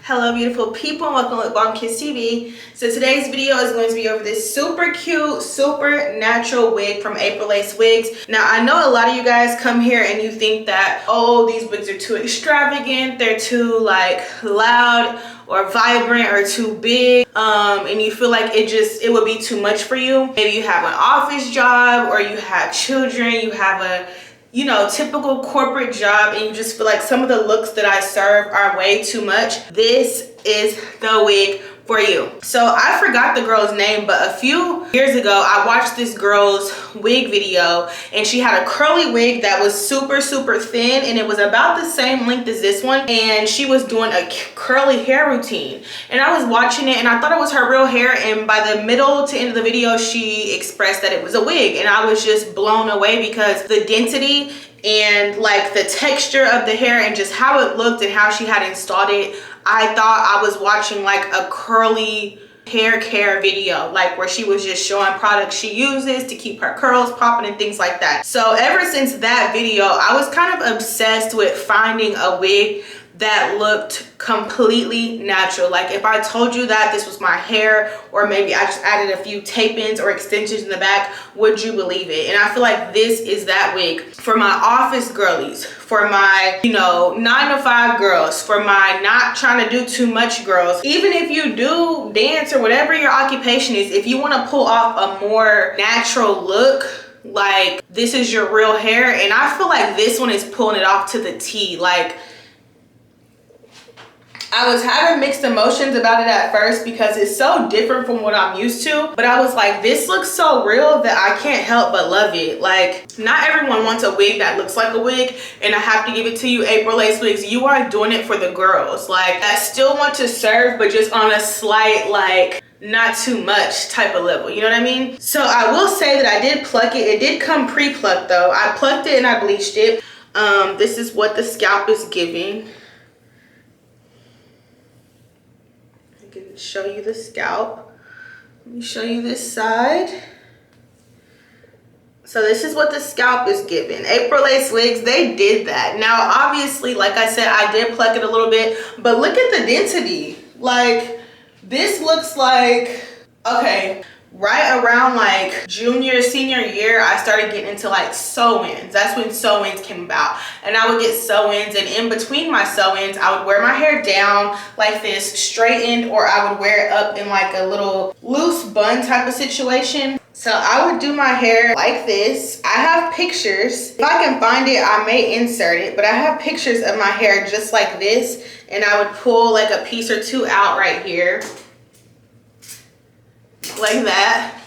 Hello beautiful people, and welcome to LIPBALMKiXXX TV. So today's video is going to be over this super cute, super natural wig from April Lace Wigs. Now I know a lot of you guys come here and you think that, oh, these wigs are too extravagant, they're too like loud or vibrant or too big, and you feel like it would be too much for you. Maybe you have an office job, or you have children, you have a typical corporate job, and you just feel like some of the looks that I serve are way too much. This is the wig for you. So I forgot the girl's name, but a few years ago I watched this girl's wig video, and she had a curly wig that was super thin, and it was about the same length as this one, and she was doing a curly hair routine, and I was watching it and I thought it was her real hair, and by the middle to end of the video she expressed that it was a wig, and I was just blown away because the density and like the texture of the hair and just how it looked and how she had installed it, I thought I was watching like a curly hair care video, like where she was just showing products she uses to keep her curls popping and things like that. So ever since that video, I was kind of obsessed with finding a wig that looked completely natural. Like if I told you that this was my hair, or maybe I just added a few tape-ins or extensions in the back, would you believe it? And I feel like this is that wig for my office girlies, for my 9-to-5 girls, for my not trying to do too much girls. Even if you do dance or whatever your occupation is, if you want to pull off a more natural look, like this is your real hair. And I feel like this one is pulling it off to the T. Like, I was having mixed emotions about it at first because it's so different from what I'm used to, but I was like, this looks so real that I can't help but love it. Like, not everyone wants a wig that looks like a wig, and I have to give it to you, April Lace Wigs, you are doing it for the girls, like that still want to serve but just on a slight, like not too much type of level, you know what I mean? So I will say that I did pluck it. It did come pre-plucked though. I plucked it and I bleached it. This is what the scalp is giving. Show you the scalp. Let me show you this side. So this is what the scalp is giving. April Lace Wigs, they did that. Now obviously, like I said, I did pluck it a little bit, but look at the density. Like, this looks like, okay, right around like junior, senior year, I started getting into like sew-ins. That's when sew-ins came about. And I would get sew-ins, and in between my sew-ins, I would wear my hair down like this, straightened, or I would wear it up in like a little loose bun type of situation. So I would do my hair like this. I have pictures. If I can find it, I may insert it, but I have pictures of my hair just like this, and I would pull like a piece or two out right here, like that,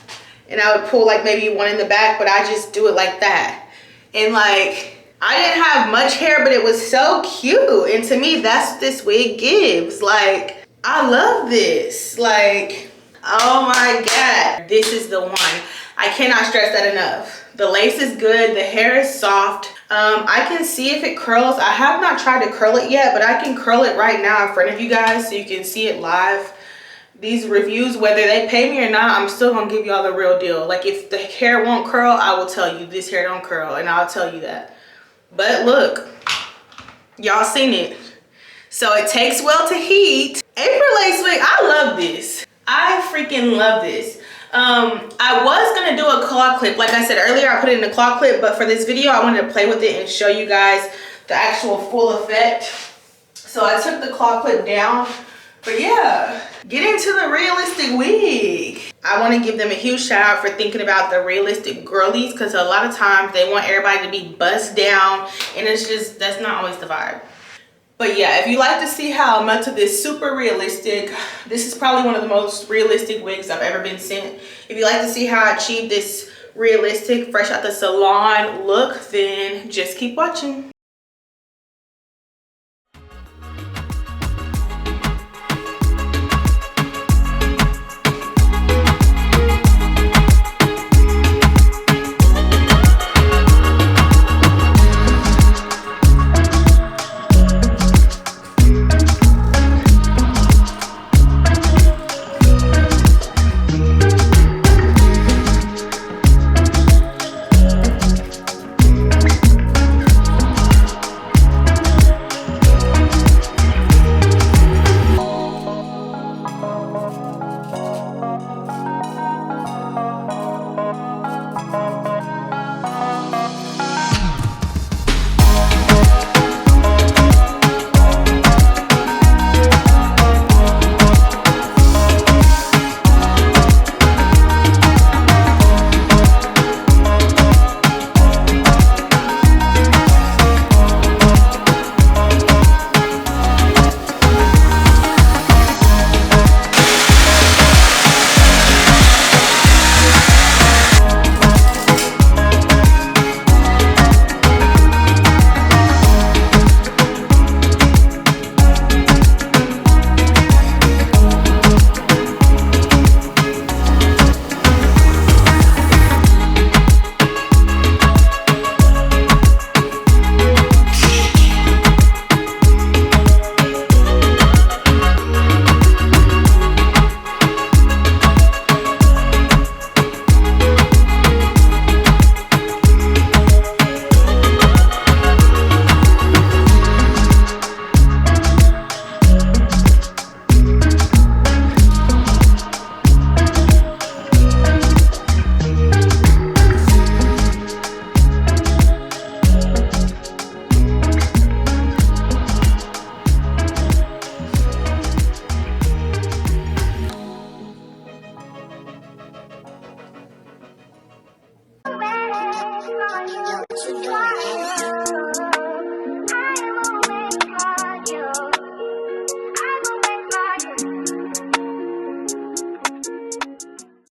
and I would pull like maybe one in the back, but I just do it like that. And like, I didn't have much hair, but it was so cute, and to me that's what this wig gives. Like, I love this. Like, oh my god, this is the one. I cannot stress that enough. The lace is good, the hair is soft. I can see if it curls. I have not tried to curl it yet, but I can curl it right now in front of you guys so you can see it live. These reviews, whether they pay me or not, I'm still gonna give y'all the real deal. Like, if the hair won't curl, I will tell you this hair don't curl, and I'll tell you that. But look, y'all seen it. So it takes well to heat. April Lace Wig, I love this. I freaking love this. I was gonna do a claw clip. Like I said earlier, I put it in a claw clip, but for this video, I wanted to play with it and show you guys the actual full effect. So I took the claw clip down. But yeah, get into the realistic wig. I want to give them a huge shout out for thinking about the realistic girlies, because a lot of times they want everybody to be bust down, and it's just, that's not always the vibe. But yeah, if you like to see how much of this super realistic, this is probably one of the most realistic wigs I've ever been sent. If you like to see how I achieve this realistic, fresh out the salon look, then just keep watching.